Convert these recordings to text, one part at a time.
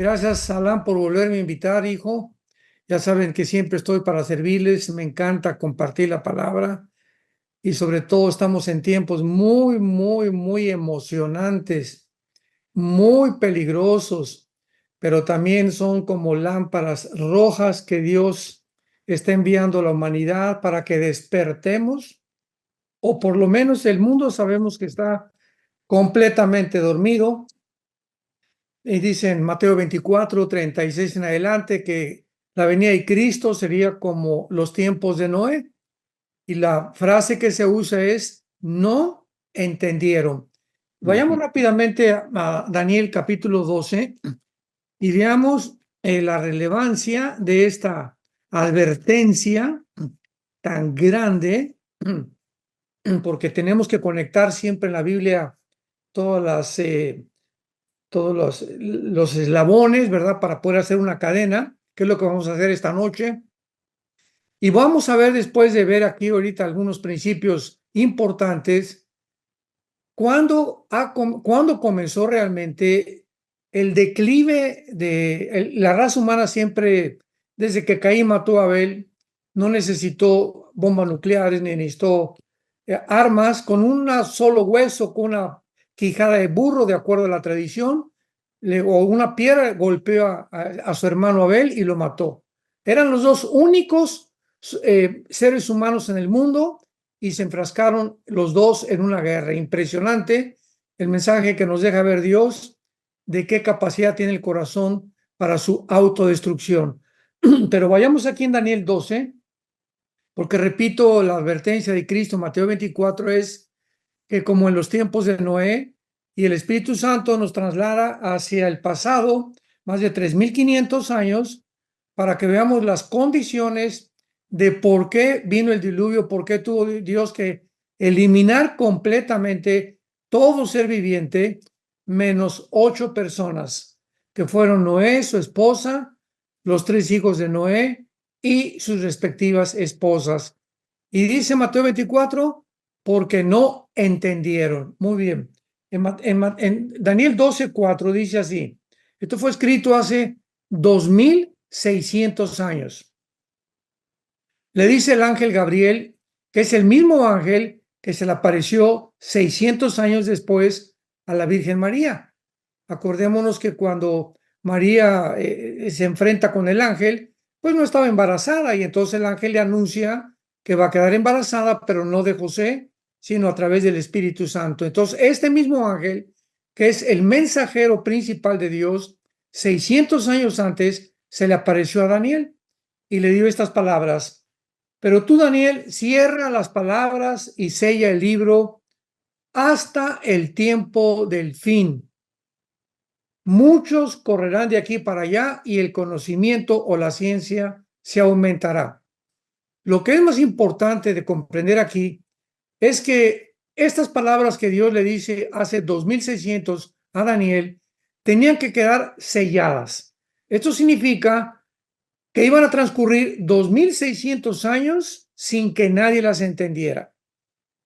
Gracias, Alan, por volverme a invitar, hijo. Ya saben que siempre estoy para servirles. Me encanta compartir la palabra y sobre todo estamos en tiempos muy, muy, muy emocionantes, muy peligrosos, pero también son como lámparas rojas que Dios está enviando a la humanidad para que despertemos, o por lo menos el mundo sabemos que está completamente dormido. Y dice en Mateo 24:36 en adelante que la venida de Cristo sería como los tiempos de Noé. Y la frase que se usa es, no entendieron. Vayamos Ujú. rápidamente a Daniel capítulo 12 y veamos la relevancia de esta advertencia tan grande, porque tenemos que conectar siempre en la Biblia todas las todos los eslabones, ¿verdad? Para poder hacer una cadena, que es lo que vamos a hacer esta noche. Y vamos a ver, después de ver aquí ahorita algunos principios importantes, cuándo comenzó realmente el declive de la raza humana. Siempre, desde que Caín mató a Abel, no necesitó bombas nucleares ni necesitó armas. Con un solo hueso, con una quijada de burro, de acuerdo a la tradición, o una piedra, golpeó a su hermano Abel y lo mató. Eran los dos únicos seres humanos en el mundo y se enfrascaron los dos en una guerra. Impresionante el mensaje que nos deja ver Dios de qué capacidad tiene el corazón para su autodestrucción. Pero vayamos aquí en Daniel 12, porque repito, la advertencia de Cristo, Mateo 24, es que como en los tiempos de Noé, y el Espíritu Santo nos traslada hacia el pasado, más de 3.500 años, para que veamos las condiciones de por qué vino el diluvio, por qué tuvo Dios que eliminar completamente todo ser viviente, menos 8 personas, que fueron Noé, su esposa, los 3 hijos de Noé y sus respectivas esposas. Y dice Mateo 24, porque no entendieron. Muy bien. En Daniel 12:4 dice así: esto fue escrito hace 2.600 años. Le dice el ángel Gabriel, que es el mismo ángel que se le apareció 600 años después a la Virgen María. Acordémonos que cuando María se enfrenta con el ángel, pues no estaba embarazada, y entonces el ángel le anuncia que va a quedar embarazada, pero no de José, sino a través del Espíritu Santo. Entonces, este mismo ángel, que es el mensajero principal de Dios, 600 años antes, se le apareció a Daniel y le dio estas palabras: pero tú, Daniel, cierra las palabras y sella el libro hasta el tiempo del fin. Muchos correrán de aquí para allá y el conocimiento o la ciencia se aumentará. Lo que es más importante de comprender aquí es que estas palabras que Dios le dice hace 2.600 a Daniel tenían que quedar selladas. Esto significa que iban a transcurrir 2.600 años sin que nadie las entendiera.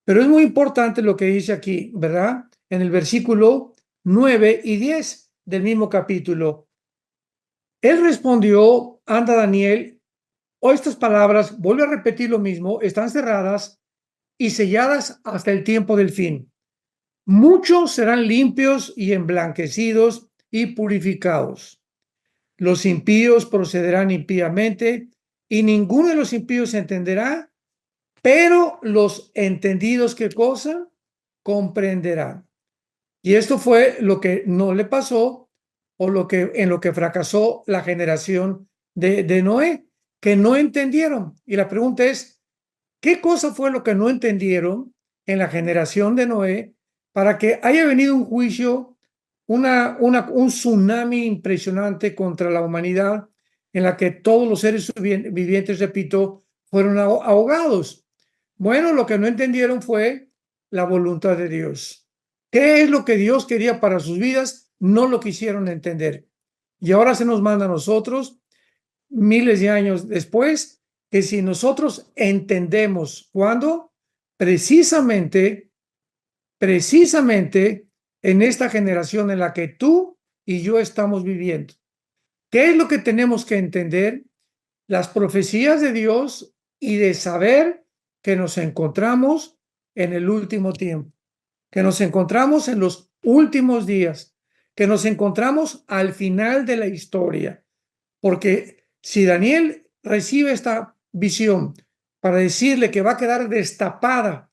Pero es muy importante lo que dice aquí, ¿verdad? En el versículo 9 y 10 del mismo capítulo. Él respondió, anda Daniel, o estas palabras, vuelve a repetir lo mismo, están cerradas y selladas hasta el tiempo del fin. Muchos serán limpios y emblanquecidos y purificados. Los impíos procederán impíamente y ninguno de los impíos entenderá, pero los entendidos, ¿qué cosa? Comprenderán. Y esto fue lo que no le pasó, o en lo que fracasó la generación de Noé, que no entendieron. Y la pregunta es, ¿qué cosa fue lo que no entendieron en la generación de Noé para que haya venido un juicio, un tsunami impresionante contra la humanidad, en la que todos los seres vivientes, repito, fueron ahogados? Bueno, lo que no entendieron fue la voluntad de Dios. ¿Qué es lo que Dios quería para sus vidas? No lo quisieron entender. Y ahora se nos manda a nosotros, miles de años después, que si nosotros entendemos cuándo, precisamente, precisamente en esta generación en la que tú y yo estamos viviendo. ¿Qué es lo que tenemos que entender? Las profecías de Dios y de saber que nos encontramos en el último tiempo, que nos encontramos en los últimos días, que nos encontramos al final de la historia. Porque si Daniel recibe esta visión para decirle que va a quedar destapada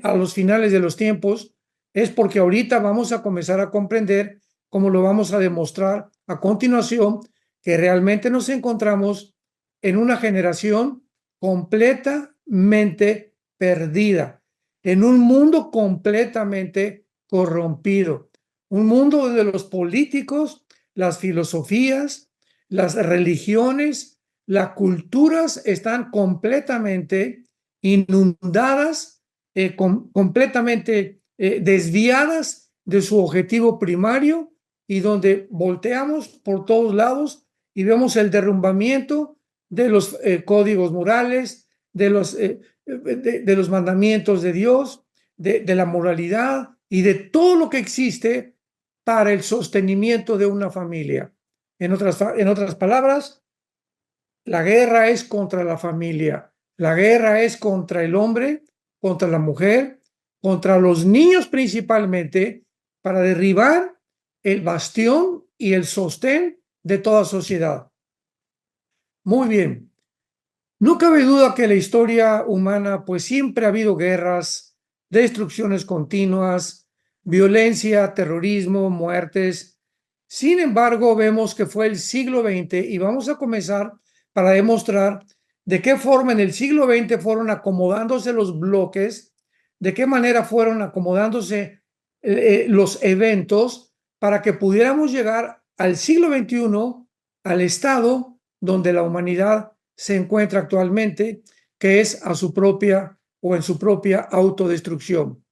a los finales de los tiempos, es porque ahorita vamos a comenzar a comprender, como lo vamos a demostrar a continuación, que realmente nos encontramos en una generación completamente perdida, en un mundo completamente corrompido, un mundo donde los políticos, las filosofías, las religiones, las culturas están completamente inundadas, completamente desviadas de su objetivo primario, y donde volteamos por todos lados y vemos el derrumbamiento de los códigos morales, de los mandamientos de Dios, de la moralidad y de todo lo que existe para el sostenimiento de una familia. En otras palabras, la guerra es contra la familia, la guerra es contra el hombre, contra la mujer, contra los niños principalmente, para derribar el bastión y el sostén de toda sociedad. Muy bien. No cabe duda que en la historia humana pues siempre ha habido guerras, destrucciones continuas, violencia, terrorismo, muertes. Sin embargo, vemos que fue el siglo XX y vamos a comenzar para demostrar de qué forma en el siglo XX fueron acomodándose los bloques, de qué manera fueron acomodándose los eventos para que pudiéramos llegar al siglo XXI, al estado donde la humanidad se encuentra actualmente, que es a su propia o en su propia autodestrucción.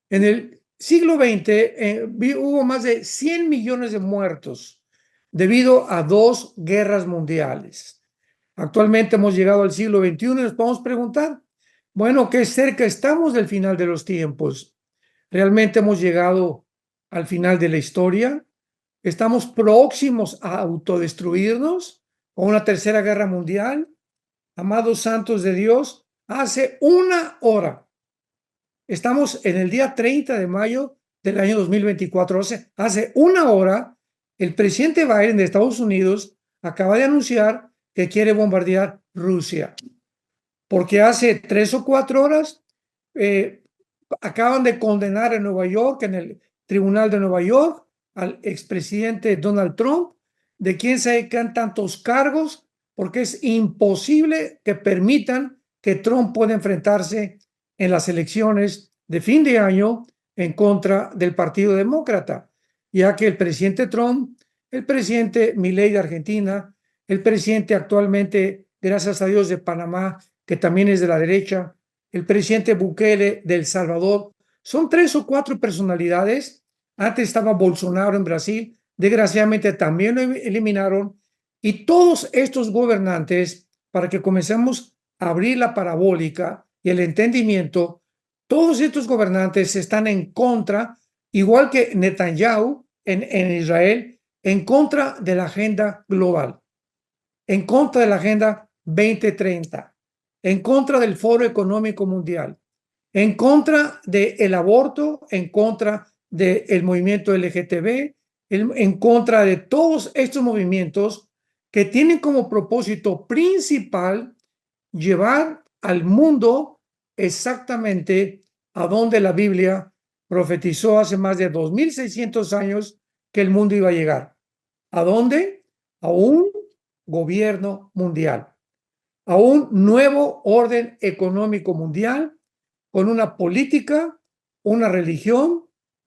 En el siglo XX hubo más de 100 millones de muertos debido a 2 guerras mundiales. Actualmente hemos llegado al siglo XXI y nos podemos preguntar, bueno, ¿qué cerca estamos del final de los tiempos? ¿Realmente hemos llegado al final de la historia? ¿Estamos próximos a autodestruirnos o una tercera guerra mundial? Amados santos de Dios, hace una hora, estamos en el día 30 de mayo del año 2024, hace una hora, el presidente Biden de Estados Unidos acaba de anunciar que quiere bombardear Rusia, porque hace 3 o 4 horas acaban de condenar en Nueva York, en el tribunal de Nueva York, al expresidente Donald Trump, de quien se caen tantos cargos, porque es imposible que permitan que Trump pueda enfrentarse en las elecciones de fin de año en contra del Partido Demócrata, ya que el presidente Trump, el presidente Milei de Argentina, el presidente actualmente, gracias a Dios, de Panamá, que también es de la derecha, el presidente Bukele de El Salvador, son 3 o 4 personalidades. Antes estaba Bolsonaro en Brasil, desgraciadamente también lo eliminaron, y todos estos gobernantes, para que comencemos a abrir la parabólica y el entendimiento, todos estos gobernantes están en contra, igual que Netanyahu en Israel, en contra de la agenda global, en contra de la agenda 2030, en contra del Foro Económico Mundial, en contra del aborto, en contra del movimiento LGTB, en contra de todos estos movimientos que tienen como propósito principal llevar al mundo exactamente a donde la Biblia profetizó hace más de 2600 años que el mundo iba a llegar. ¿A dónde? A un gobierno mundial, a un nuevo orden económico mundial con una política, una religión,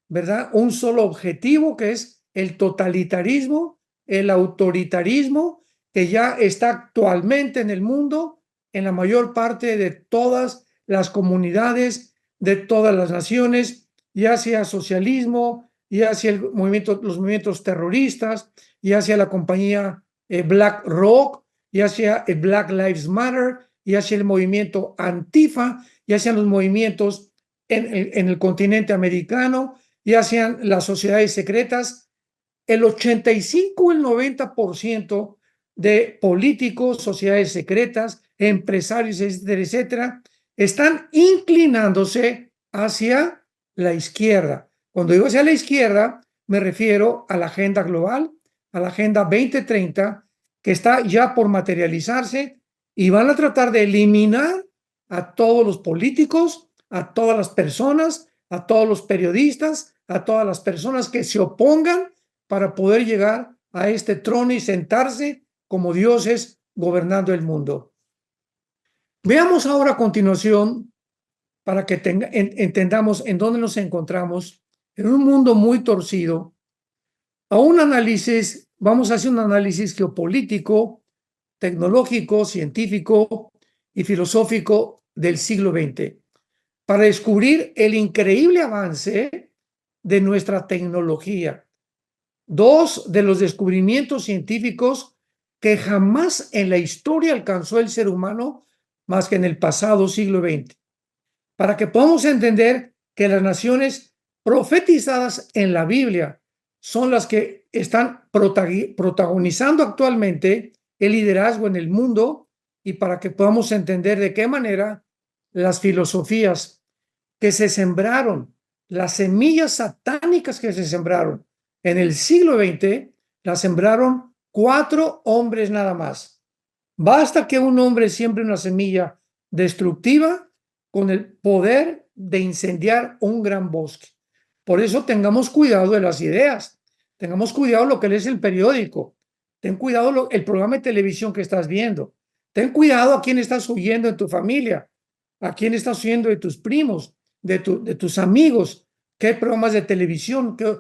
¿verdad? Un solo objetivo, que es el totalitarismo, el autoritarismo, que ya está actualmente en el mundo, en la mayor parte de todas las comunidades, de todas las naciones, ya sea socialismo, ya sea los movimientos terroristas, ya sea la compañía BlackRock, ya sea el Black Lives Matter, ya sea el movimiento Antifa, ya sean los movimientos en el continente americano, ya sean las sociedades secretas. el 85 o el 90% de políticos, sociedades secretas, empresarios, etcétera, etcétera, están inclinándose hacia la izquierda. Cuando digo hacia la izquierda, me refiero a la agenda global, a la agenda 2030, que está ya por materializarse y van a tratar de eliminar a todos los políticos, a todas las personas, a todos los periodistas, a todas las personas que se opongan para poder llegar a este trono y sentarse como dioses gobernando el mundo. Veamos ahora a continuación, para que entendamos en dónde nos encontramos, en un mundo muy torcido, a un análisis, vamos a hacer un análisis geopolítico, tecnológico, científico y filosófico del siglo XX, para descubrir el increíble avance de nuestra tecnología. Dos de los descubrimientos científicos que jamás en la historia alcanzó el ser humano más que en el pasado siglo XX, para que podamos entender que las naciones profetizadas en la Biblia son las que están protagonizando actualmente el liderazgo en el mundo y para que podamos entender de qué manera las filosofías que se sembraron, las semillas satánicas que se sembraron en el siglo XX, las sembraron 4 hombres nada más. Basta que un hombre siembre una semilla destructiva con el poder de incendiar un gran bosque. Por eso tengamos cuidado de las ideas, tengamos cuidado de lo que lees el periódico, ten cuidado el programa de televisión que estás viendo, ten cuidado a quién estás oyendo en tu familia, a quién estás oyendo de tus primos, de tus amigos, qué programas de televisión, qué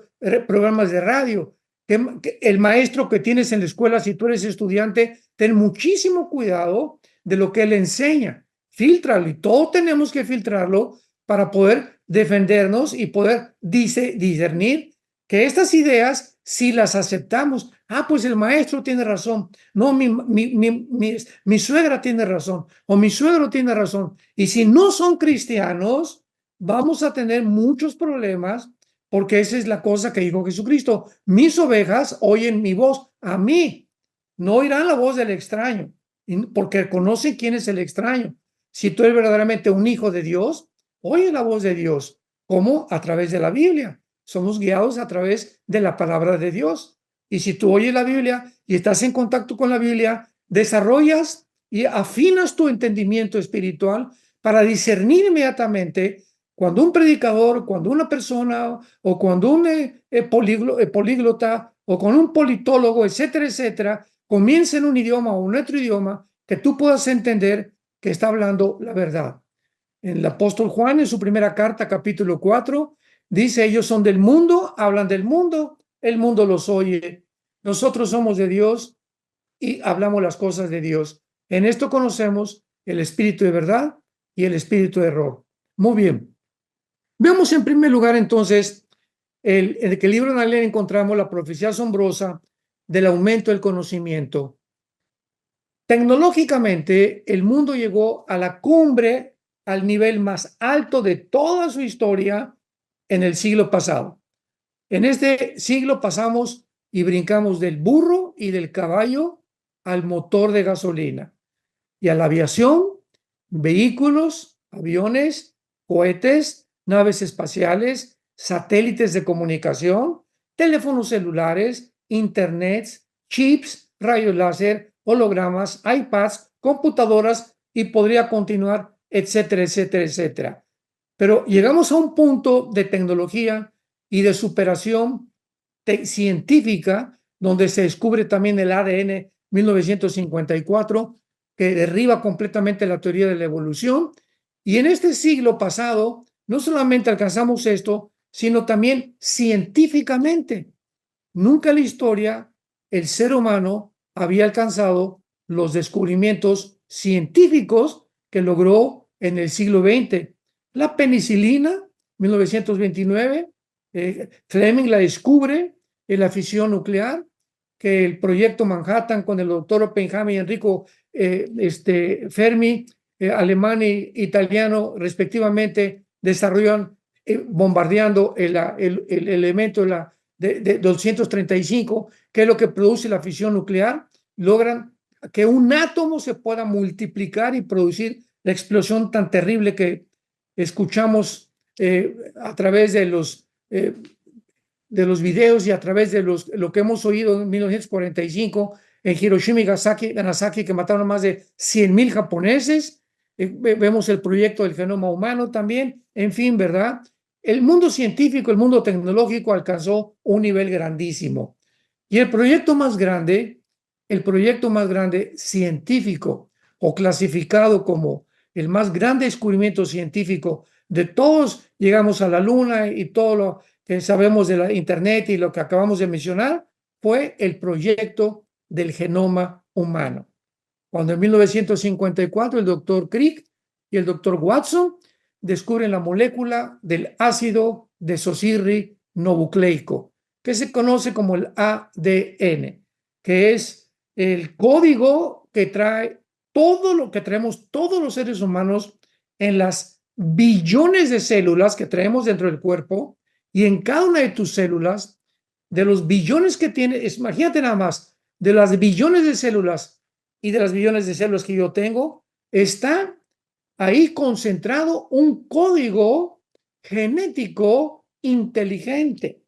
programas de radio, el maestro que tienes en la escuela, si tú eres estudiante, ten muchísimo cuidado de lo que él enseña, fíltralo, y todo tenemos que filtrarlo para poder defendernos y poder discernir que estas ideas, si las aceptamos, pues el maestro tiene razón, no, mi suegra tiene razón, o mi suegro tiene razón, y si no son cristianos, vamos a tener muchos problemas, porque esa es la cosa que dijo Jesucristo: mis ovejas oyen mi voz a mí, no oirán la voz del extraño, porque conocen quién es el extraño. Si tú eres verdaderamente un hijo de Dios, oye la voz de Dios. ¿Cómo? A través de la Biblia. Somos guiados a través de la palabra de Dios. Y si tú oyes la Biblia y estás en contacto con la Biblia, desarrollas y afinas tu entendimiento espiritual para discernir inmediatamente cuando un predicador, cuando una persona o cuando un políglota o con un politólogo, etcétera, etcétera, comienza en un idioma o en otro idioma, que tú puedas entender que está hablando la verdad. El apóstol Juan, en su primera carta, capítulo 4, dice: ellos son del mundo, hablan del mundo, el mundo los oye. Nosotros somos de Dios y hablamos las cosas de Dios. En esto conocemos el espíritu de verdad y el espíritu de error. Muy bien. Veamos en primer lugar entonces en el que el libro de Daniel encontramos la profecía asombrosa del aumento del conocimiento. Tecnológicamente, el mundo llegó a la cumbre, al nivel más alto de toda su historia en el siglo pasado. En este siglo pasamos y brincamos del burro y del caballo al motor de gasolina y a la aviación, vehículos, aviones, cohetes, naves espaciales, satélites de comunicación, teléfonos celulares, internet, chips, rayos láser, hologramas, iPads, computadoras, y podría continuar, etcétera, etcétera, etcétera. Pero llegamos a un punto de tecnología y de superación científica donde se descubre también el ADN 1954, que derriba completamente la teoría de la evolución. Y en este siglo pasado no solamente alcanzamos esto, sino también científicamente. Nunca en la historia el ser humano había alcanzado los descubrimientos científicos que logró en el siglo XX. La penicilina, 1929, Fleming la descubre en la fisión nuclear, que el proyecto Manhattan con el doctor Oppenheimer y Enrico Fermi, alemán e italiano respectivamente, desarrollan bombardeando el elemento de la de 235, que es lo que produce la fisión nuclear, logran que un átomo se pueda multiplicar y producir la explosión tan terrible que escuchamos a través de los videos y a través de lo que hemos oído en 1945 en Hiroshima y Nagasaki, que mataron a más de 100,000 japoneses. Vemos el proyecto del genoma humano también. En fin, ¿verdad? El mundo científico, el mundo tecnológico alcanzó un nivel grandísimo. Y el proyecto más grande científico o clasificado como el más grande descubrimiento científico de todos, llegamos a la luna y todo lo que sabemos de la Internet y lo que acabamos de mencionar, fue el proyecto del genoma humano. Cuando en 1954 el doctor Crick y el doctor Watson descubren la molécula del ácido desoxirribonucleico, que se conoce como el ADN, que es el código que trae todo lo que traemos todos los seres humanos en las billones de células que traemos dentro del cuerpo, y en cada una de tus células, de los billones que tiene, imagínate nada más, de las billones de células y de las billones de células que yo tengo, está ahí concentrado un código genético inteligente.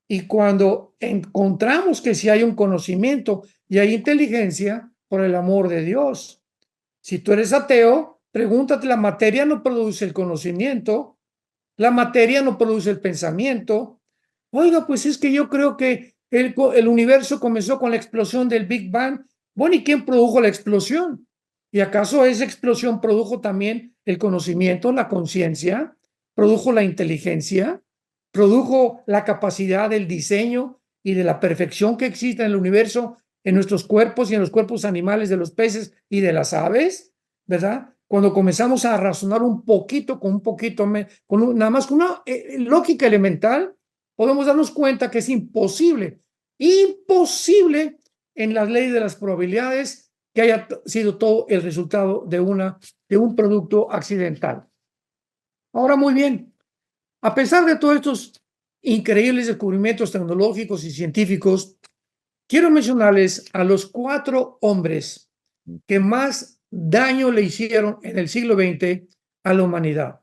Y cuando encontramos que si hay un conocimiento y hay inteligencia, por el amor de Dios, si tú eres ateo, pregúntate, la materia no produce el conocimiento, la materia no produce el pensamiento. Oiga, pues es que yo creo que el universo comenzó con la explosión del Big Bang. Bueno, ¿y quién produjo la explosión? ¿Y acaso esa explosión produjo también el conocimiento, la conciencia? ¿Produjo la inteligencia? ¿Produjo la capacidad del diseño y de la perfección que existe en el universo, en nuestros cuerpos y en los cuerpos animales de los peces y de las aves? ¿Verdad? Cuando comenzamos a razonar un poquito, nada más con una lógica elemental, podemos darnos cuenta que es imposible en las leyes de las probabilidades que haya sido todo el resultado de un producto accidental. Ahora, muy bien, a pesar de todos estos increíbles descubrimientos tecnológicos y científicos, quiero mencionarles a los 4 hombres que más daño le hicieron en el siglo XX a la humanidad,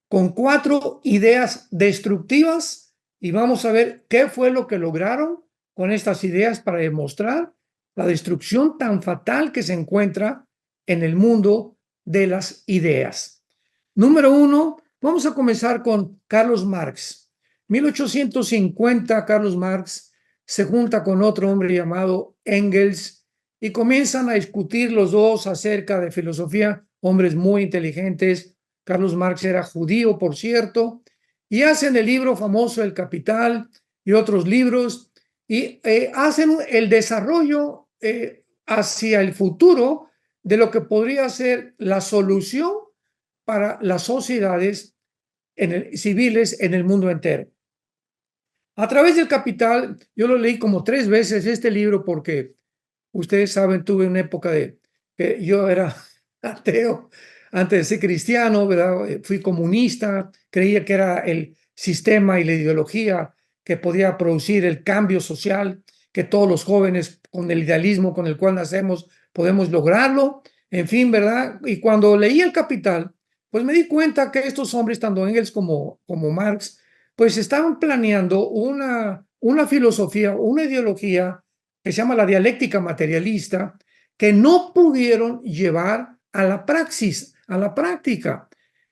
con 4 ideas destructivas, y vamos a ver qué fue lo que lograron con estas ideas para demostrar la destrucción tan fatal que se encuentra en el mundo de las ideas. Número 1, vamos a comenzar con Carlos Marx. 1850, Carlos Marx se junta con otro hombre llamado Engels y comienzan a discutir los dos acerca de filosofía, hombres muy inteligentes. Carlos Marx era judío, por cierto, y hacen el libro famoso El Capital y otros libros, y hacen el desarrollo hacia el futuro de lo que podría ser la solución para las sociedades civiles en el mundo entero. A través del Capital, yo lo leí como 3 veces este libro porque ustedes saben, tuve una época de que yo era ateo antes de ser cristiano, ¿verdad? Fui comunista, creía que era el sistema y la ideología que podía producir el cambio social, que todos los jóvenes con el idealismo con el cual nacemos podemos lograrlo, en fin, ¿verdad? Y cuando leí El Capital, pues me di cuenta que estos hombres, tanto Engels como Marx, pues estaban planeando una filosofía, una ideología que se llama la dialéctica materialista, que no pudieron llevar a la praxis, a la práctica.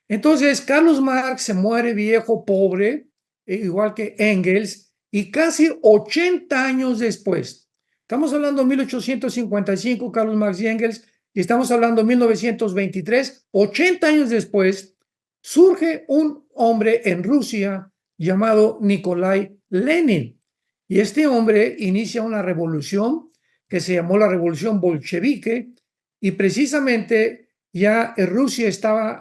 Entonces, Carlos Marx se muere viejo, pobre, igual que Engels, y casi 80 años después, estamos hablando de 1855, Carlos Marx y Engels, y estamos hablando de 1923, 80 años después, surge un hombre en Rusia llamado Nikolai Lenin. Y este hombre inicia una revolución que se llamó la Revolución Bolchevique, y precisamente ya Rusia estaba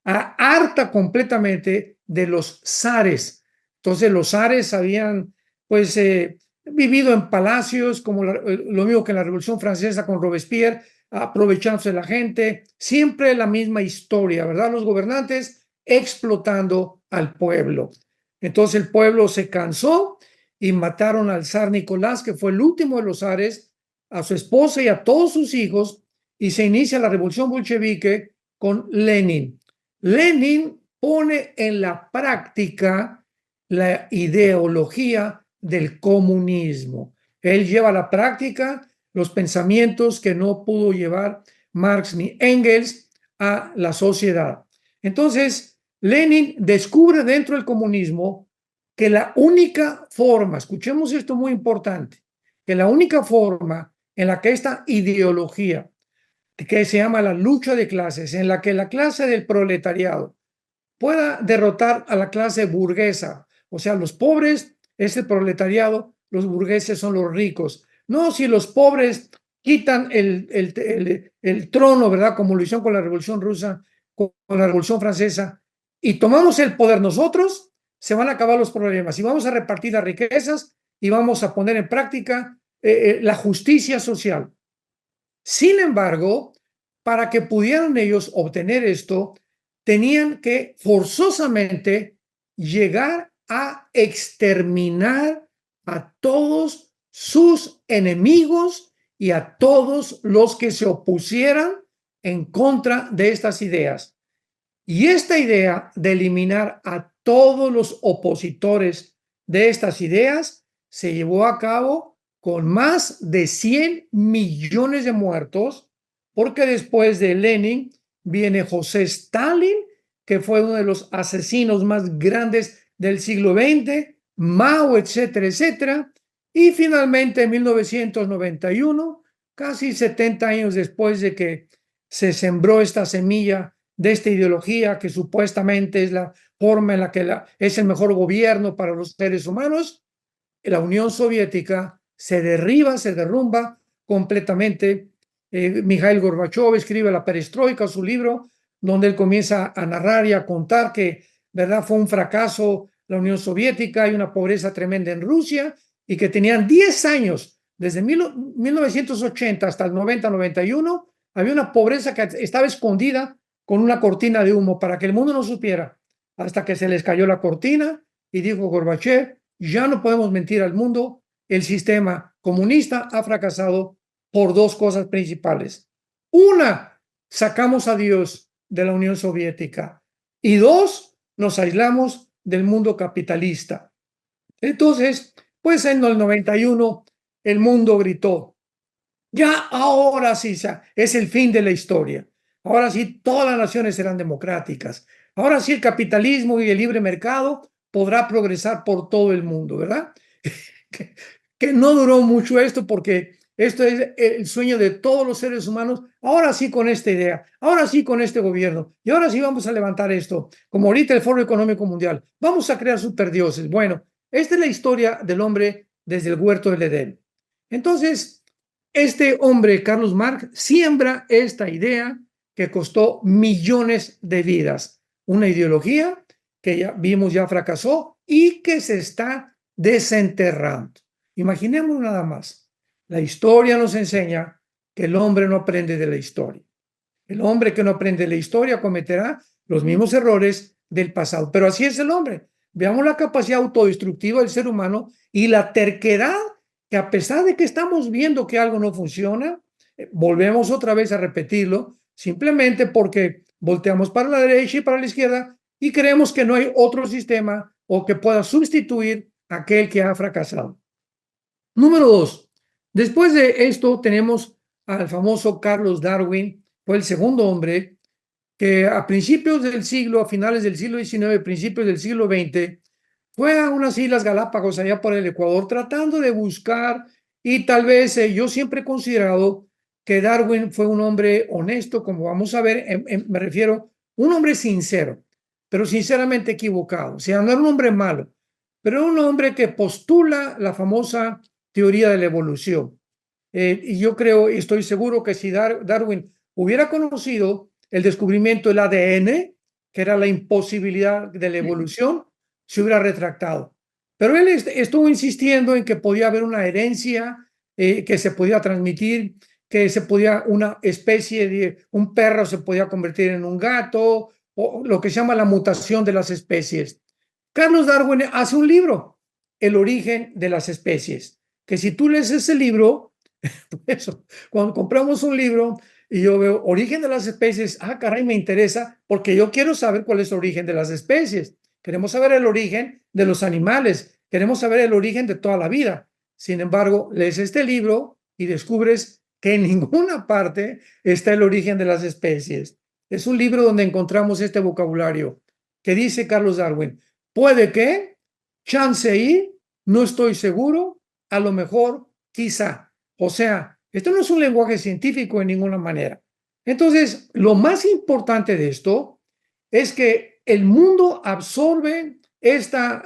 harta completamente de los zares. Entonces los zares habían pues vivido en palacios, como lo mismo que en la Revolución Francesa con Robespierre, aprovechándose de la gente, siempre la misma historia, ¿verdad? Los gobernantes explotando al pueblo. Entonces el pueblo se cansó y mataron al zar Nicolás, que fue el último de los zares, a su esposa y a todos sus hijos, y se inicia la revolución bolchevique con Lenin. Lenin pone en la práctica la ideología del comunismo. Él lleva a la práctica los pensamientos que no pudo llevar Marx ni Engels a la sociedad. Entonces, Lenin descubre dentro del comunismo que la única forma, escuchemos esto muy importante, que la única forma en la que esta ideología, que se llama la lucha de clases, en la que la clase del proletariado pueda derrotar a la clase burguesa, o sea, los pobres es el proletariado, los burgueses son los ricos. No, si los pobres quitan el trono, ¿verdad? Como lo hicieron con la Revolución Rusa, con la Revolución Francesa, y tomamos el poder nosotros, se van a acabar los problemas y vamos a repartir las riquezas y vamos a poner en práctica la justicia social. Sin embargo, para que pudieran ellos obtener esto, tenían que forzosamente llegar a exterminar a todos sus enemigos y a todos los que se opusieran en contra de estas ideas. Y esta idea de eliminar a todos los opositores de estas ideas se llevó a cabo con más de 100 millones de muertos, porque después de Lenin viene José Stalin, que fue uno de los asesinos más grandes del siglo XX, Mao, etcétera, etcétera. Y finalmente en 1991, casi 70 años después de que se sembró esta semilla de esta ideología que supuestamente es la forma en la que es el mejor gobierno para los seres humanos, la Unión Soviética se derrumba completamente. Mikhail Gorbachev escribe La Perestroika, su libro, donde él comienza a narrar y a contar que, ¿verdad?, fue un fracaso la Unión Soviética, hay una pobreza tremenda en Rusia y que tenían 10 años, desde 1980 hasta el 90-91, había una pobreza que estaba escondida con una cortina de humo para que el mundo no supiera, hasta que se les cayó la cortina y dijo Gorbachev, ya no podemos mentir al mundo, el sistema comunista ha fracasado por dos cosas principales. Una, sacamos a Dios de la Unión Soviética y dos, nos aislamos del mundo capitalista. Entonces, pues en el 91 el mundo gritó, ya ahora sí es el fin de la historia. Ahora sí todas las naciones serán democráticas. Ahora sí el capitalismo y el libre mercado podrá progresar por todo el mundo, ¿verdad? Que no duró mucho esto porque esto es el sueño de todos los seres humanos. Ahora sí con esta idea, ahora sí con este gobierno y ahora sí vamos a levantar esto, como ahorita el Foro Económico Mundial. Vamos a crear superdioses. Bueno, esta es la historia del hombre desde el huerto del Edén. Entonces, este hombre, Carlos Marx, siembra esta idea que costó millones de vidas. Una ideología que ya vimos ya fracasó y que se está desenterrando. Imaginemos nada más. La historia nos enseña que el hombre no aprende de la historia. El hombre que no aprende de la historia cometerá los mismos errores del pasado. Pero así es el hombre. Veamos la capacidad autodestructiva del ser humano y la terquedad que a pesar de que estamos viendo que algo no funciona, volvemos otra vez a repetirlo, simplemente porque volteamos para la derecha y para la izquierda y creemos que no hay otro sistema o que pueda sustituir aquel que ha fracasado. Número dos, después de esto tenemos al famoso Carlos Darwin, fue el segundo hombre que a principios del siglo, a finales del siglo XIX, principios del siglo XX, fue a unas Islas Galápagos allá por el Ecuador tratando de buscar y tal vez yo siempre he considerado que Darwin fue un hombre honesto, como vamos a ver, me refiero, un hombre sincero, pero sinceramente equivocado. O sea, no era un hombre malo, pero era un hombre que postula la famosa teoría de la evolución. Y yo creo, y estoy seguro que si Darwin hubiera conocido el descubrimiento del ADN, que era la imposibilidad de la evolución, se hubiera retractado. Pero él estuvo insistiendo en que podía haber una herencia, que se podía transmitir, que se podía, una especie de, un perro se podía convertir en un gato, o lo que se llama la mutación de las especies. Carlos Darwin hace un libro el origen de las especies. Que si tú lees ese libro, eso, cuando compramos un libro y yo veo origen de las especies, caray, me interesa porque yo quiero saber cuál es el origen de las especies. Queremos saber el origen de los animales, queremos saber el origen de toda la vida. Sin embargo, lees este libro y descubres que en ninguna parte está el origen de las especies. Es un libro donde encontramos este vocabulario que dice Carlos Darwin: puede que, chance y, no estoy seguro, a lo mejor, quizá. O sea, esto no es un lenguaje científico en ninguna manera. Entonces, lo más importante de esto es que el mundo absorbe esta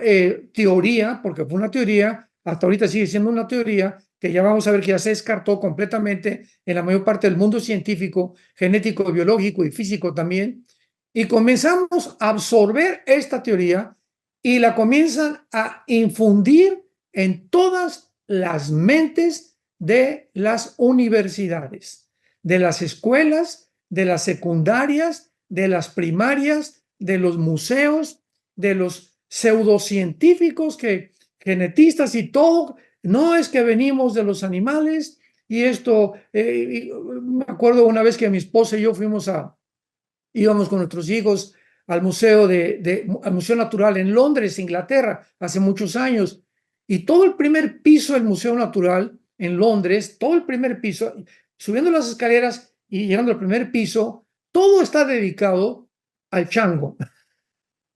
teoría, porque fue una teoría, hasta ahorita sigue siendo una teoría, que ya vamos a ver que ya se descartó completamente en la mayor parte del mundo científico, genético, biológico y físico también, y comenzamos a absorber esta teoría y la comienzan a infundir en todas las mentes de las universidades, de las escuelas, de las secundarias, de las primarias, de los museos, de los pseudocientíficos, genetistas y todo. No es que venimos de los animales y esto, me acuerdo una vez que mi esposa y yo íbamos con nuestros hijos al al Museo Natural en Londres, Inglaterra, hace muchos años. Y todo el primer piso del Museo Natural en Londres, todo el primer piso, subiendo las escaleras y llegando al primer piso, todo está dedicado al chango,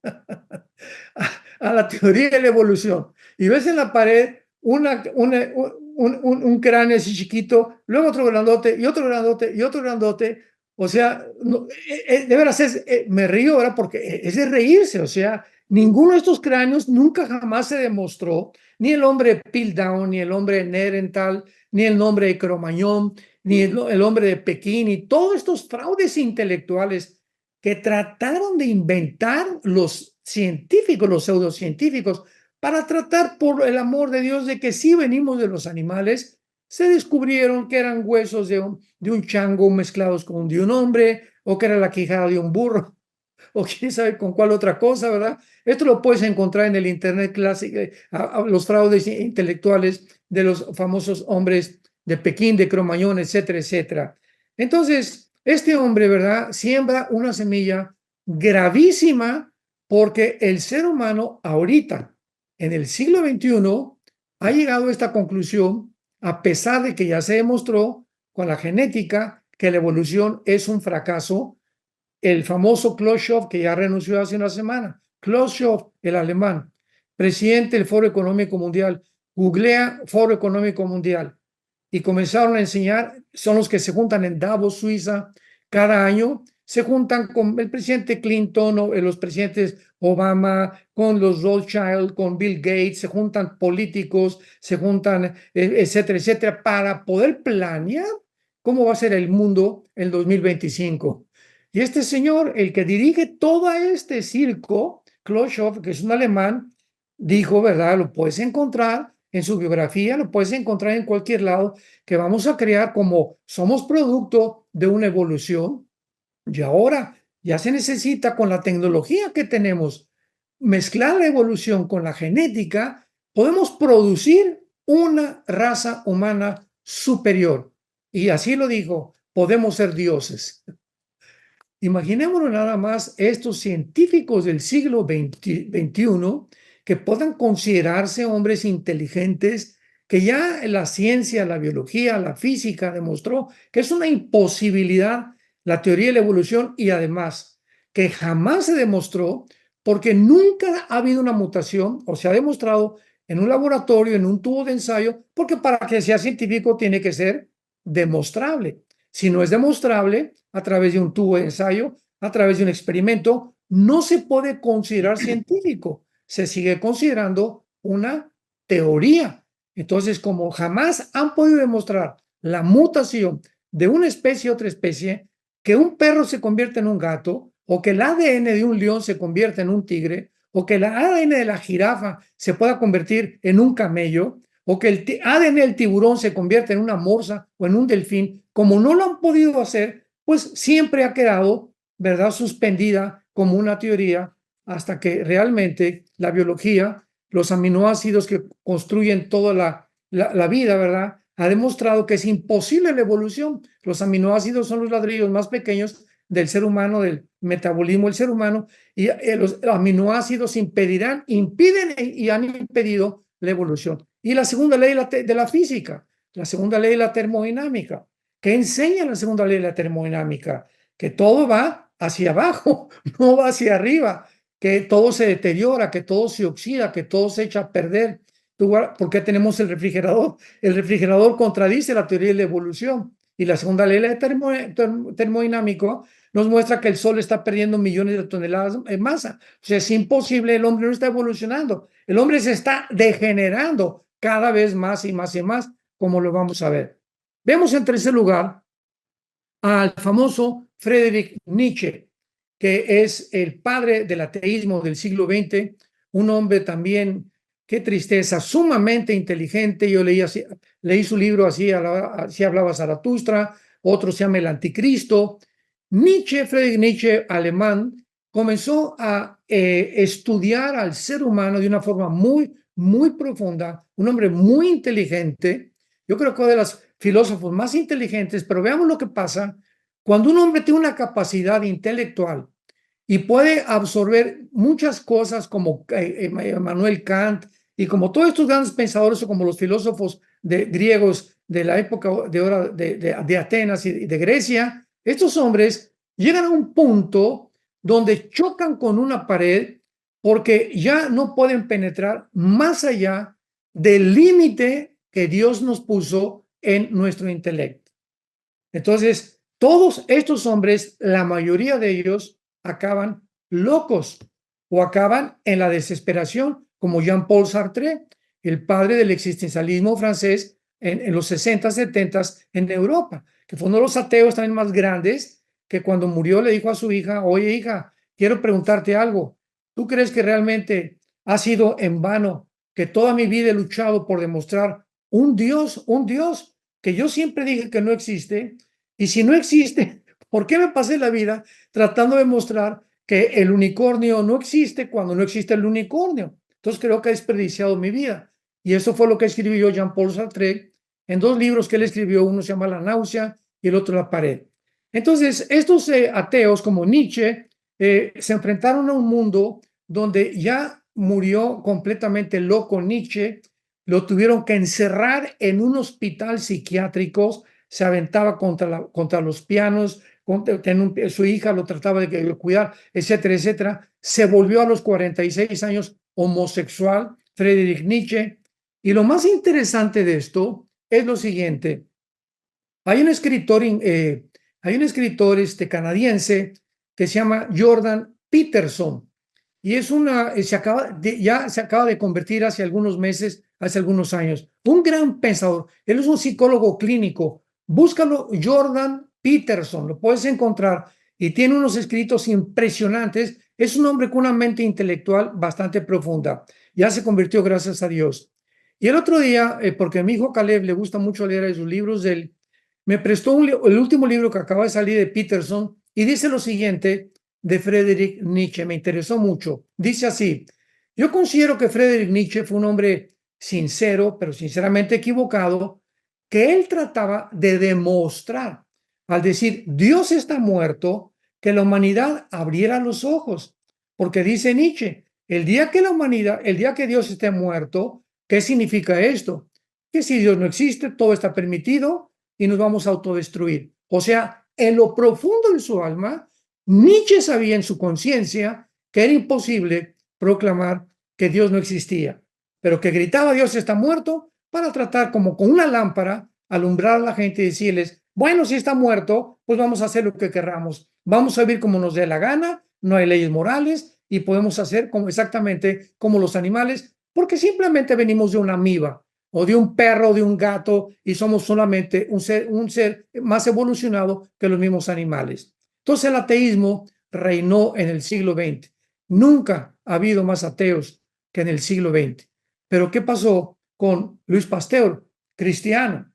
a la teoría de la evolución. Y ves en la pared un cráneo así chiquito, luego otro grandote, y otro grandote, y otro grandote. O sea, no, de veras me río ahora porque es de reírse. O sea, ninguno de estos cráneos nunca jamás se demostró, ni el hombre Piltdown, ni el hombre Neandertal, ni el nombre de Cromañón, ni el hombre de Pekín, y todos estos fraudes intelectuales que trataron de inventar los científicos, los pseudocientíficos, para tratar, por el amor de Dios, de que sí venimos de los animales. Se descubrieron que eran huesos de un chango mezclados con de un hombre, o que era la quijada de un burro, o quién sabe con cuál otra cosa, ¿verdad? Esto lo puedes encontrar en el internet clásico, los fraudes intelectuales de los famosos hombres de Pekín, de Cromañón, etcétera, etcétera. Entonces, este hombre, ¿verdad?, siembra una semilla gravísima, porque el ser humano ahorita, en el siglo XXI, ha llegado a esta conclusión, a pesar de que ya se demostró con la genética que la evolución es un fracaso. El famoso Klaus Schwab, que ya renunció hace una semana, Klaus Schwab, el alemán, presidente del Foro Económico Mundial, googlea Foro Económico Mundial, y comenzaron a enseñar. Son los que se juntan en Davos, Suiza, cada año. Se juntan con el presidente Clinton o los presidentes Obama, con los Rothschild, con Bill Gates, se juntan políticos, se juntan, etcétera, etcétera, para poder planear cómo va a ser el mundo en 2025. Y este señor, el que dirige todo este circo, Klaus Schwab, que es un alemán, dijo, ¿verdad? Lo puedes encontrar en su biografía, lo puedes encontrar en cualquier lado, que vamos a crear, como somos producto de una evolución, y ahora ya se necesita, con la tecnología que tenemos, mezclar la evolución con la genética, podemos producir una raza humana superior. Y así lo dijo, podemos ser dioses. Imaginémonos nada más estos científicos del siglo XXI, que puedan considerarse hombres inteligentes, que ya la ciencia, la biología, la física demostró que es una imposibilidad la teoría de la evolución, y además que jamás se demostró, porque nunca ha habido una mutación, o se ha demostrado en un laboratorio, en un tubo de ensayo, porque para que sea científico tiene que ser demostrable. Si no es demostrable a través de un tubo de ensayo, a través de un experimento, no se puede considerar científico. Se sigue considerando una teoría. Entonces, como jamás han podido demostrar la mutación de una especie a otra especie, que un perro se convierte en un gato, o que el ADN de un león se convierte en un tigre, o que el ADN de la jirafa se pueda convertir en un camello, o que el ADN del tiburón se convierte en una morsa o en un delfín, como no lo han podido hacer, pues siempre ha quedado, ¿verdad?, suspendida como una teoría, hasta que realmente la biología los aminoácidos que construyen toda la vida, ¿verdad? Ha demostrado que es imposible la evolución. Los aminoácidos son los ladrillos más pequeños del ser humano, del metabolismo del ser humano, y los aminoácidos impiden y han impedido la evolución. Y la segunda ley de la física, la segunda ley de la termodinámica, que enseña la segunda ley de la termodinámica, que todo va hacia abajo, no va hacia arriba, que todo se deteriora, que todo se oxida, que todo se echa a perder. ¿Por qué tenemos el refrigerador? El refrigerador contradice la teoría de la evolución. Y la segunda ley de termodinámica nos muestra que el Sol está perdiendo millones de toneladas en masa. O sea, es imposible, el hombre no está evolucionando. El hombre se está degenerando cada vez más y más y más, como lo vamos a ver. Vemos en tercer lugar al famoso Friedrich Nietzsche, que es el padre del ateísmo del siglo XX, un hombre también, qué tristeza, sumamente inteligente. Yo leí su libro, así hablaba Zaratustra, otro se llama El Anticristo. Nietzsche, Friedrich Nietzsche, alemán, comenzó a estudiar al ser humano de una forma muy, muy profunda, un hombre muy inteligente. Yo creo que uno de los filósofos más inteligentes, pero veamos lo que pasa cuando un hombre tiene una capacidad intelectual y puede absorber muchas cosas como Emmanuel Kant y como todos estos grandes pensadores o como los filósofos griegos de la época de Atenas y de Grecia. Estos hombres llegan a un punto donde chocan con una pared porque ya no pueden penetrar más allá del límite que Dios nos puso en nuestro intelecto. Entonces, todos estos hombres, la mayoría de ellos, acaban locos o acaban en la desesperación, como Jean-Paul Sartre, el padre del existencialismo francés en los 60, 70 en Europa, que fue uno de los ateos también más grandes, que cuando murió le dijo a su hija: oye, hija, quiero preguntarte algo. ¿Tú crees que realmente ha sido en vano que toda mi vida he luchado por demostrar un Dios que yo siempre dije que no existe? Y si no existe, ¿por qué me pasé la vida tratando de mostrar que el unicornio no existe cuando no existe el unicornio? Entonces creo que he desperdiciado mi vida. Y eso fue lo que escribió Jean-Paul Sartre en dos libros que él escribió. Uno se llama La náusea y el otro La pared. Entonces, estos ateos como Nietzsche se enfrentaron a un mundo donde ya murió completamente loco Nietzsche. Lo tuvieron que encerrar en un hospital psiquiátrico, se aventaba contra los pianos, su hija lo trataba de cuidar, etcétera, etcétera. Se volvió a los 46 años homosexual, Friedrich Nietzsche. Y lo más interesante de esto es lo siguiente. Hay un escritor canadiense que se llama Jordan Peterson, y ya se acaba de convertir hace algunos meses, hace algunos años, un gran pensador. Él es un psicólogo clínico. Búscalo, Jordan Peterson, lo puedes encontrar, y tiene unos escritos impresionantes. Es un hombre con una mente intelectual bastante profunda. Ya se convirtió, gracias a Dios. Y el otro día, porque a mi hijo Caleb le gusta mucho leer sus libros me prestó el último libro que acaba de salir de Peterson, y dice lo siguiente de Friedrich Nietzsche. Me interesó mucho. Dice así: yo considero que Friedrich Nietzsche fue un hombre sincero, pero sinceramente equivocado, que él trataba de demostrar, al decir Dios está muerto, que la humanidad abriera los ojos. Porque dice Nietzsche, el día que Dios esté muerto, ¿qué significa esto? Que si Dios no existe, todo está permitido y nos vamos a autodestruir. O sea, en lo profundo de su alma, Nietzsche sabía en su conciencia que era imposible proclamar que Dios no existía, pero que gritaba Dios está muerto para tratar como con una lámpara alumbrar a la gente y decirles, bueno, si está muerto, pues vamos a hacer lo que querramos, vamos a vivir como nos dé la gana, no hay leyes morales y podemos hacer exactamente como los animales, porque simplemente venimos de una amiba o de un perro o de un gato y somos solamente un ser más evolucionado que los mismos animales. Entonces el ateísmo reinó en el siglo XX. Nunca ha habido más ateos que en el siglo XX. Pero ¿qué pasó con Luis Pasteur, cristiano?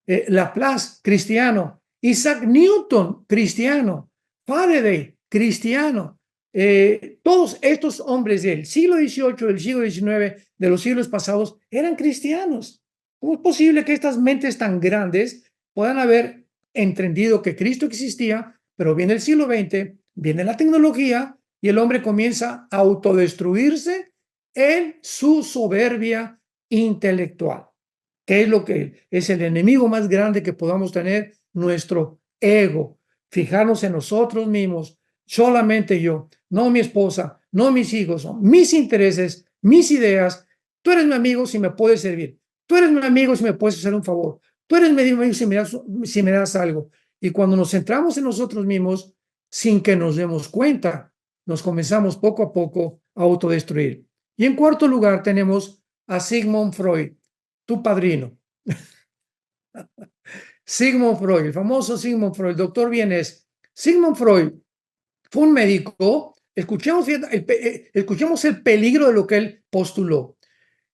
Laplace, cristiano. Isaac Newton, cristiano. Faraday, cristiano. todos estos hombres del siglo XVIII, del siglo XIX, de los siglos pasados, eran cristianos. ¿Cómo es posible que estas mentes tan grandes puedan haber entendido que Cristo existía, pero viene el siglo XX, viene la tecnología y el hombre comienza a autodestruirse en su soberbia intelectual? ¿Qué es lo que es el enemigo más grande que podamos tener? Nuestro ego. Fijarnos en nosotros mismos, solamente yo, no mi esposa, no mis hijos, son mis intereses, mis ideas. Tú eres mi amigo si me puedes servir. Tú eres mi amigo si me puedes hacer un favor. Tú eres mi amigo si me das algo. Y cuando nos centramos en nosotros mismos, sin que nos demos cuenta, nos comenzamos poco a poco a autodestruir. Y en cuarto lugar tenemos a Sigmund Freud, tu padrino. Sigmund Freud, el famoso Sigmund Freud, el doctor Vienes. Sigmund Freud fue un médico. Escuchemos el peligro de lo que él postuló.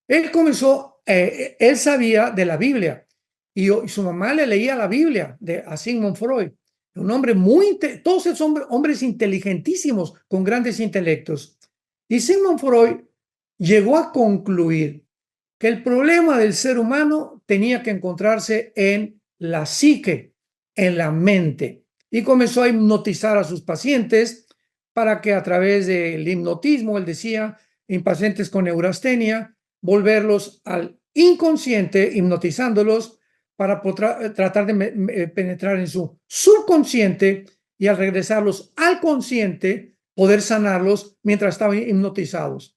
Él comenzó, él sabía de la Biblia y su mamá le leía la Biblia a Sigmund Freud. Un hombre todos esos hombres inteligentísimos con grandes intelectos. Y Sigmund Freud llegó a concluir que el problema del ser humano tenía que encontrarse en la psique, en la mente. Y comenzó a hipnotizar a sus pacientes para que a través del hipnotismo, él decía, en pacientes con neurastenia, volverlos al inconsciente, hipnotizándolos para tratar de penetrar en su subconsciente y al regresarlos al consciente, poder sanarlos mientras estaban hipnotizados.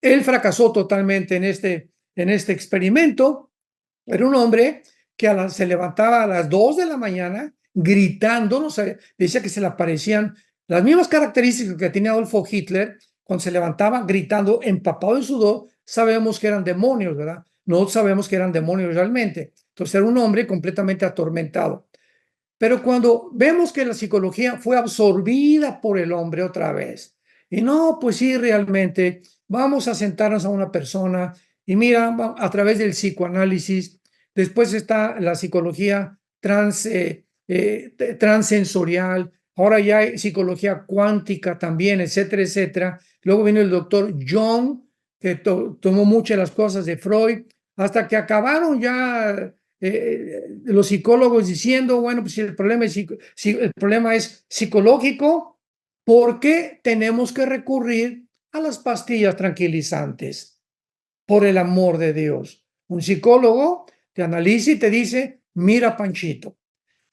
Él fracasó totalmente en este experimento. Era un hombre que se levantaba a las 2 de la mañana gritando, no sé, decía que se le aparecían las mismas características que tenía Adolfo Hitler. Cuando se levantaba gritando, empapado en sudor, sabemos que eran demonios, ¿verdad? No sabemos que eran demonios realmente. Entonces era un hombre completamente atormentado. Pero cuando vemos que la psicología fue absorbida por el hombre otra vez, y no, pues sí, realmente vamos a sentarnos a una persona y mira, a través del psicoanálisis, después está la psicología transsensorial, ahora ya hay psicología cuántica también, etcétera, etcétera. Luego vino el doctor Jung, que tomó muchas de las cosas de Freud, hasta que acabaron ya los psicólogos diciendo, bueno, pues si el problema es psicológico, ¿por qué tenemos que recurrir a las pastillas tranquilizantes? Por el amor de Dios. Un psicólogo te analiza y te dice, mira, Panchito,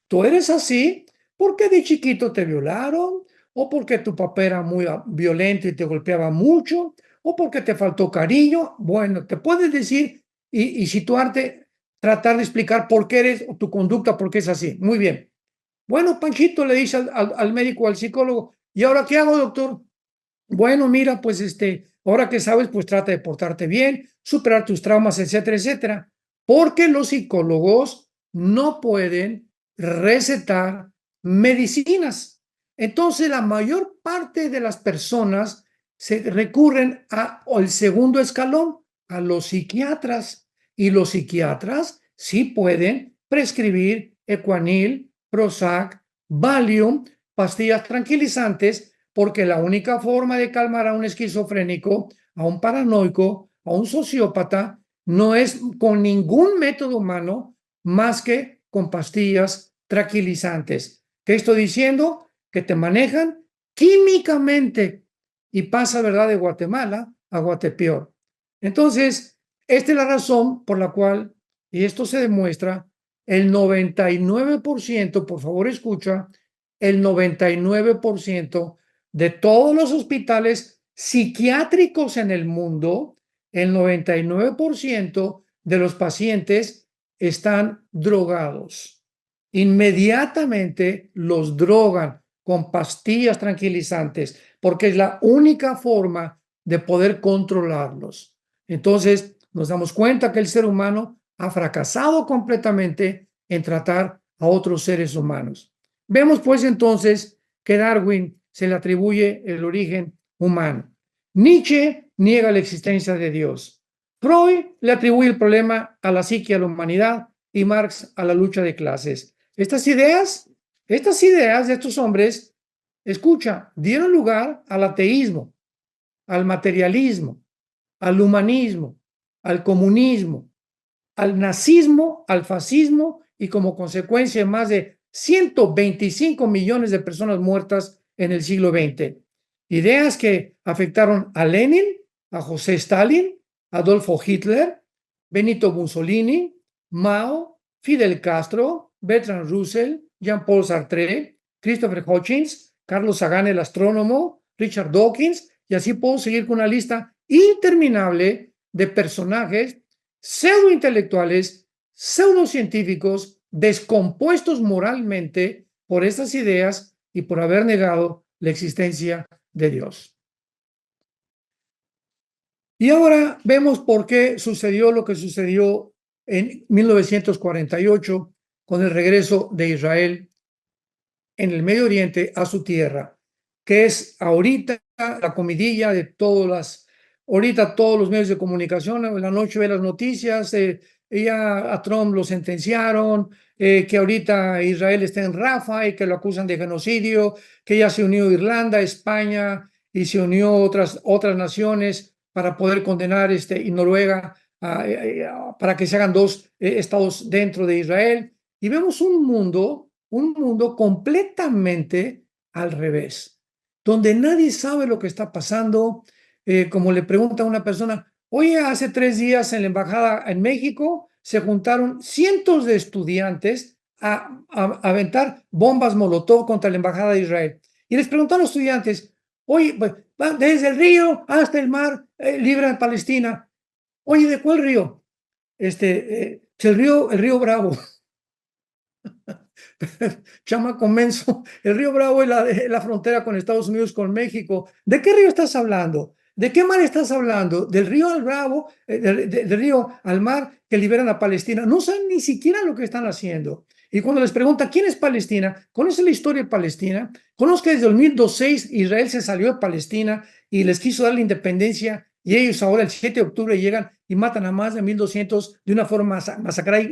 tú eres así porque de chiquito te violaron, o porque tu papá era muy violento y te golpeaba mucho, o porque te faltó cariño. Bueno, te puedes decir y situarte, tratar de explicar por qué eres o tu conducta, por qué es así. Muy bien. Bueno, Panchito le dice al médico, al psicólogo, ¿y ahora qué hago, doctor? Bueno, mira, pues ahora que sabes, pues trata de portarte bien, superar tus traumas, etcétera, etcétera. Porque los psicólogos no pueden recetar medicinas. Entonces, la mayor parte de las personas se recurren al segundo escalón, a los psiquiatras. Y los psiquiatras sí pueden prescribir Equanil, Prozac, Valium, pastillas tranquilizantes, porque la única forma de calmar a un esquizofrénico, a un paranoico, a un sociópata, no es con ningún método humano más que con pastillas tranquilizantes. ¿Qué estoy diciendo? Que te manejan químicamente y pasa, ¿verdad?, de Guatemala a Guatepeor. Entonces, esta es la razón por la cual, y esto se demuestra, el 99%, por favor escucha, el 99% de todos los hospitales psiquiátricos en el mundo, el 99% de los pacientes están drogados. Inmediatamente los drogan con pastillas tranquilizantes porque es la única forma de poder controlarlos. Entonces nos damos cuenta que el ser humano ha fracasado completamente en tratar a otros seres humanos. Vemos pues entonces que Darwin se le atribuye el origen humano. Nietzsche niega la existencia de Dios. Freud le atribuye el problema a la psique, a la humanidad, y Marx a la lucha de clases. Estas ideas de estos hombres escucha, dieron lugar al ateísmo, al materialismo, al humanismo, al comunismo, al nazismo, al fascismo y como consecuencia más de 125 millones de personas muertas en el siglo XX. Ideas que afectaron a Lenin, a José Stalin, Adolfo Hitler, Benito Mussolini, Mao, Fidel Castro, Bertrand Russell, Jean-Paul Sartre, Christopher Hitchens, Carlos Sagan, el astrónomo, Richard Dawkins, y así puedo seguir con una lista interminable de personajes pseudointelectuales, pseudocientíficos, descompuestos moralmente por estas ideas y por haber negado la existencia de Dios. Y ahora vemos por qué sucedió lo que sucedió en 1948 con el regreso de Israel en el Medio Oriente a su tierra, que es ahorita la comidilla de ahorita todos los medios de comunicación, en la noche ve las noticias, ya a Trump lo sentenciaron, que ahorita Israel está en Rafah y que lo acusan de genocidio, que ya se unió Irlanda, España y se unió otras naciones para poder condenar y Noruega para que se hagan dos estados dentro de Israel. Y vemos un mundo completamente al revés, donde nadie sabe lo que está pasando. Como le pregunta a una persona, oye, hace 3 días en la embajada en México se juntaron cientos de estudiantes a aventar bombas Molotov contra la embajada de Israel. Y les preguntaron a los estudiantes, oye, pues, desde el río hasta el mar, libre de Palestina. Oye, ¿de cuál río? El río Bravo. Chamaco menso, el río Bravo es la frontera con Estados Unidos, con México. ¿De qué río estás hablando? ¿De qué mar estás hablando? ¿Del río al Bravo, del río al mar que liberan a Palestina? No saben ni siquiera lo que están haciendo. Y cuando les pregunta quién es Palestina, conoce la historia de Palestina, conozco que desde el 2006 Israel se salió de Palestina y les quiso dar la independencia, y ellos ahora el 7 de octubre llegan y matan a más de 1,200 de una forma masacrada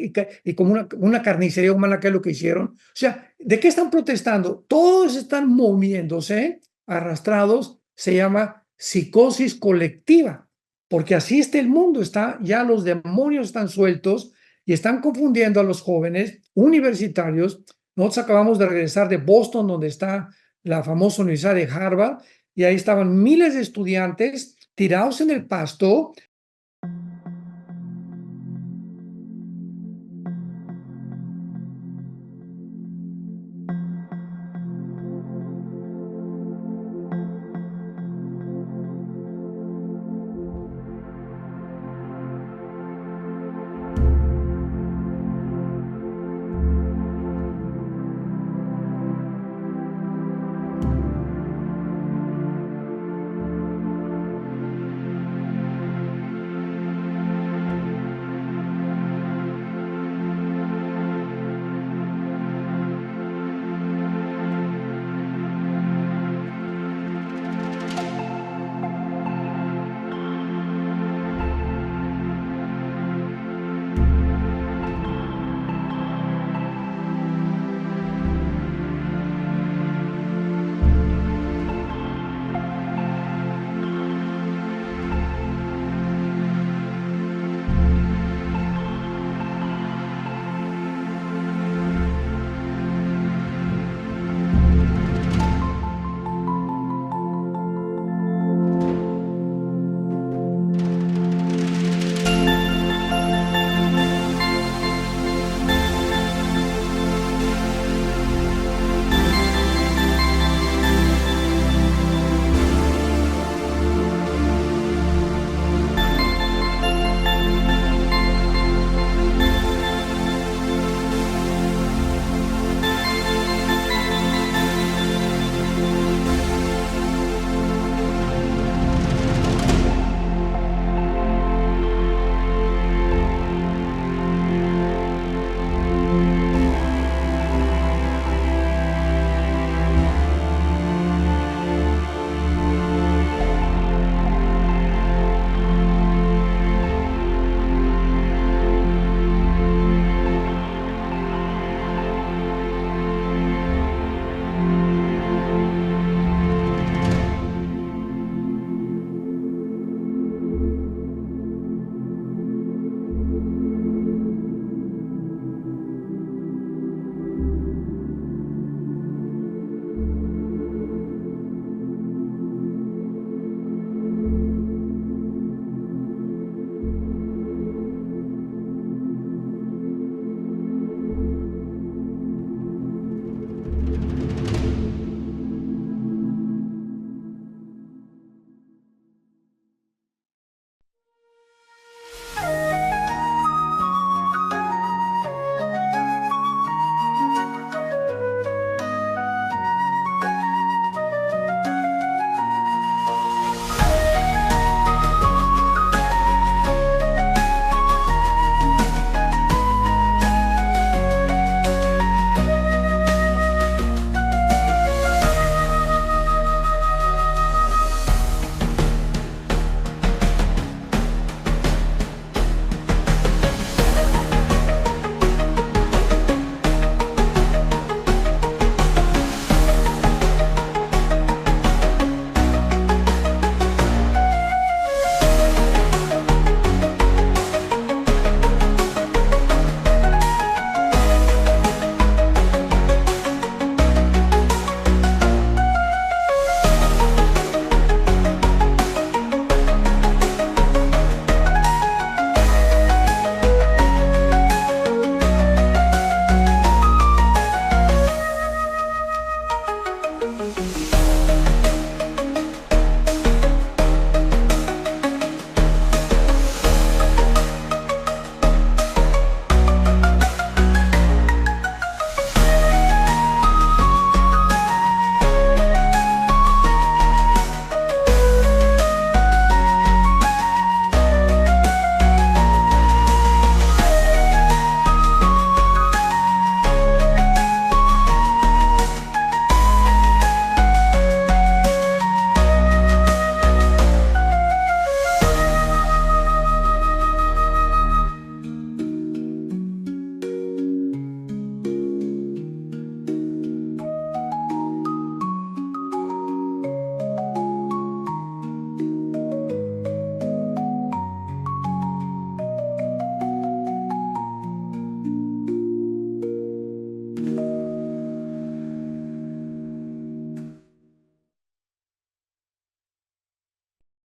y como una carnicería humana, que es lo que hicieron. O sea, ¿de qué están protestando? Todos están moviéndose, arrastrados, se llama psicosis colectiva, porque así está el mundo, ya los demonios están sueltos y están confundiendo a los jóvenes universitarios. Nosotros acabamos de regresar de Boston, donde está la famosa Universidad de Harvard, y ahí estaban miles de estudiantes tirados en el pasto,